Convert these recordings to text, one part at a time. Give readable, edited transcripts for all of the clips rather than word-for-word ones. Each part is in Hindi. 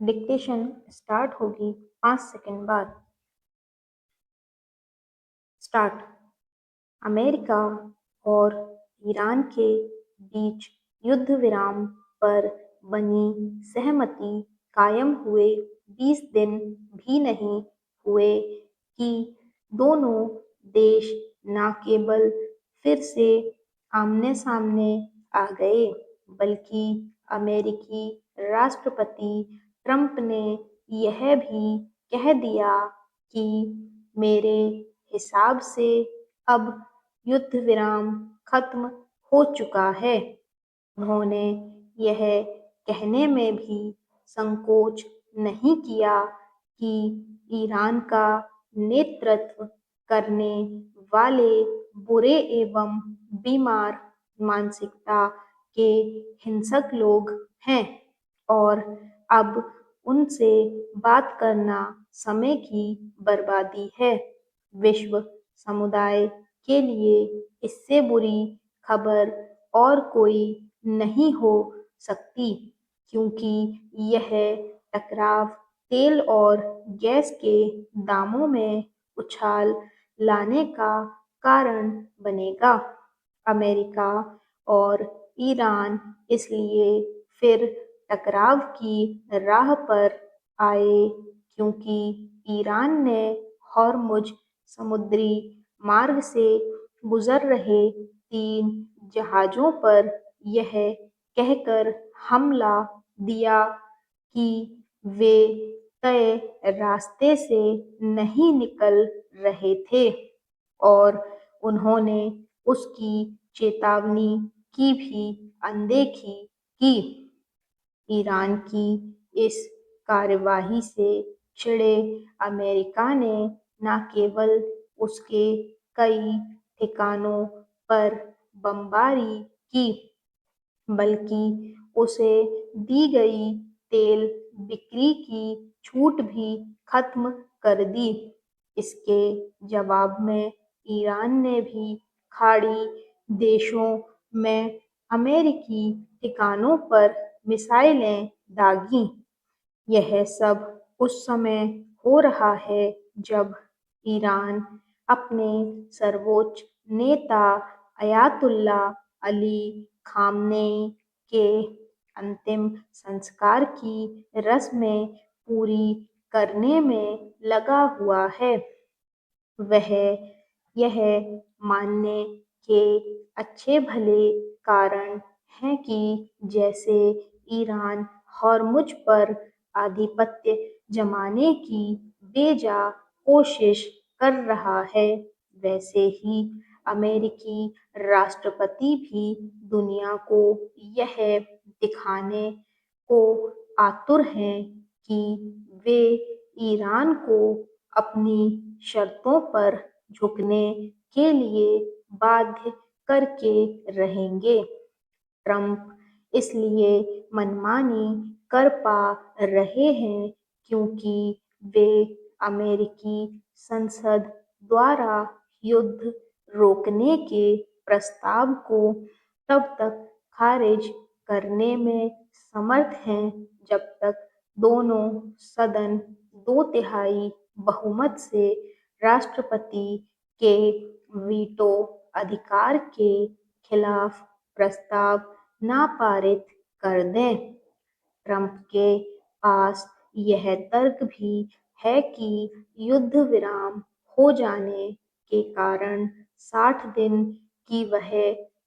डिक्टेशन स्टार्ट होगी 5 सेकंड बाद। स्टार्ट। अमेरिका और ईरान के बीच युद्ध विराम पर बनी सहमति कायम हुए 20 दिन भी नहीं हुए कि दोनों देश न केवल फिर से आमने-सामने आ गए, बल्कि अमेरिकी राष्ट्रपति ट्रंप ने यह भी कह दिया कि मेरे हिसाब से अब युद्ध विराम खत्म हो चुका है। उन्होंने यह कहने में भी संकोच नहीं किया कि ईरान का नेतृत्व करने वाले बुरे एवं बीमार मानसिकता के हिंसक लोग हैं और अब उनसे बात करना समय की बर्बादी है। विश्व समुदाय के लिए इससे बुरी खबर और कोई नहीं हो सकती, क्योंकि यह टकराव तेल और गैस के दामों में उछाल लाने का कारण बनेगा। अमेरिका और ईरान इसलिए फिर टकराव की राह पर आए क्योंकि ईरान ने हॉर्मुज समुद्री मार्ग से गुजर रहे 3 जहाज़ों पर यह कहकर हमला दिया कि वे तय रास्ते से नहीं निकल रहे थे और उन्होंने उसकी चेतावनी की भी अनदेखी की। ईरान की इस कार्यवाही से चिढ़े अमेरिका ने न केवल उसके कई ठिकानों पर बमबारी की, बल्कि उसे दी गई तेल बिक्री की छूट भी खत्म कर दी। इसके जवाब में ईरान ने भी खाड़ी देशों में अमेरिकी ठिकानों पर मिसाइलें दागीं। यह सब उस समय हो रहा है जब ईरान अपने सर्वोच्च नेता अयातुल्ला अली खामनेई के अंतिम संस्कार की रस्में पूरी करने में लगा हुआ है। वह यह मानने के अच्छे भले कारण हैं कि जैसे ईरान हॉर्मुज पर आधिपत्य जमाने की बेजा कोशिश कर रहा है, वैसे ही अमेरिकी राष्ट्रपति भी दुनिया को यह दिखाने को आतुर हैं कि वे ईरान को अपनी शर्तों पर झुकने के लिए बाध्य करके रहेंगे। ट्रंप इसलिए मनमानी कर पा रहे हैं क्योंकि वे अमेरिकी संसद द्वारा युद्ध रोकने के प्रस्ताव को तब तक खारिज करने में समर्थ हैं जब तक दोनों सदन 2/3 बहुमत से राष्ट्रपति के वीटो अधिकार के खिलाफ प्रस्ताव ना पारित कर दें। ट्रंप के पास यह तर्क भी है कि युद्ध विराम हो जाने के कारण 60 दिन की वह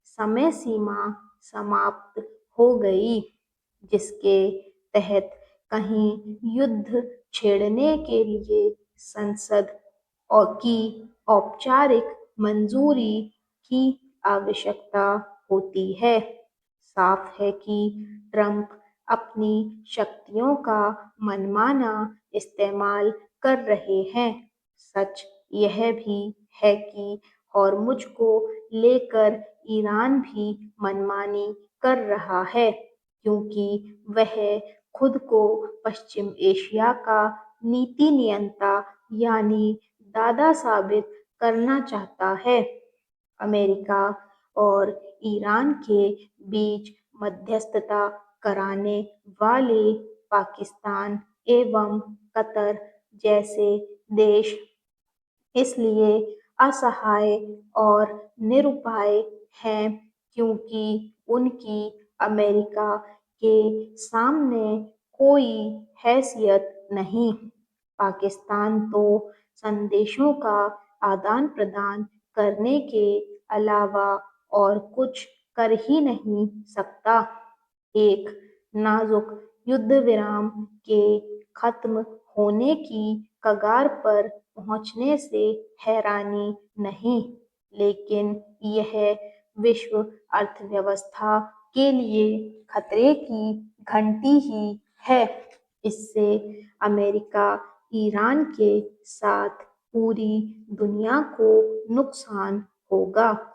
समय सीमा समाप्त हो गई, जिसके तहत कहीं युद्ध छेड़ने के लिए संसद की औपचारिक मंजूरी की आवश्यकता होती है। साफ है कि ट्रंप अपनी शक्तियों का मनमाना इस्तेमाल कर रहे हैं। सच यह भी है कि हॉर्मुज को लेकर ईरान भी मनमानी कर रहा है, क्योंकि वह खुद को पश्चिम एशिया का नीति नियंता यानी दादा साबित करना चाहता है। अमेरिका और ईरान के बीच मध्यस्थता कराने वाले पाकिस्तान एवं कतर जैसे देश इसलिए असहाय और निरुपाय हैं क्योंकि उनकी अमेरिका के सामने कोई हैसियत नहीं। पाकिस्तान तो संदेशों का आदान-प्रदान करने के अलावा और कुछ कर ही नहीं सकता। एक नाजुक युद्ध विराम के खत्म होने की कगार पर पहुंचने से हैरानी नहीं, लेकिन यह विश्व अर्थव्यवस्था के लिए खतरे की घंटी ही है। इससे अमेरिका, ईरान के साथ पूरी दुनिया को नुकसान होगा।